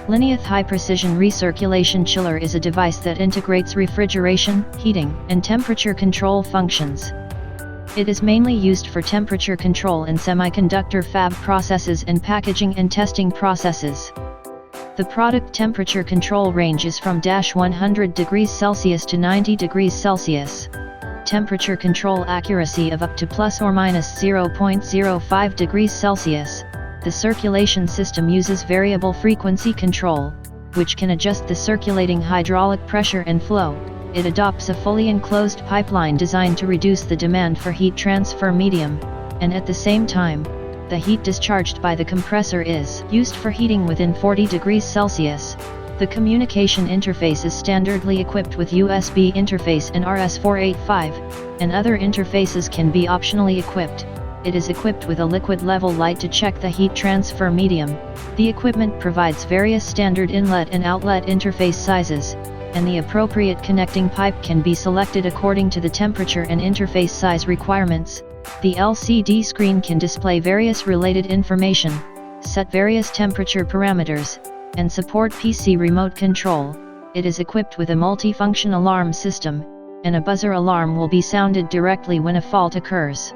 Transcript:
Lineath High Precision Recirculation Chiller is a device that integrates refrigeration, heating, and temperature control functions. It is mainly used for temperature control in semiconductor fab processes and packaging and testing processes. The product temperature control range is from -100 degrees Celsius to 90 degrees Celsius. Temperature control accuracy of up to ±0.05 degrees Celsius. The circulation system uses variable frequency control, which can adjust the circulating hydraulic pressure and flow. It adopts a fully enclosed pipeline designed to reduce the demand for heat transfer medium, and at the same time, the heat discharged by the compressor is used for heating within 40 degrees Celsius. The communication interface is standardly equipped with USB interface and RS-485, and other interfaces can be optionally equipped. It is equipped with a liquid level light to check the heat transfer medium. The equipment provides various standard inlet and outlet interface sizes, and the appropriate connecting pipe can be selected according to the temperature and interface size requirements. The LCD screen can display various related information, set various temperature parameters, and support PC remote control. It is equipped with a multifunction alarm system, and a buzzer alarm will be sounded directly when a fault occurs.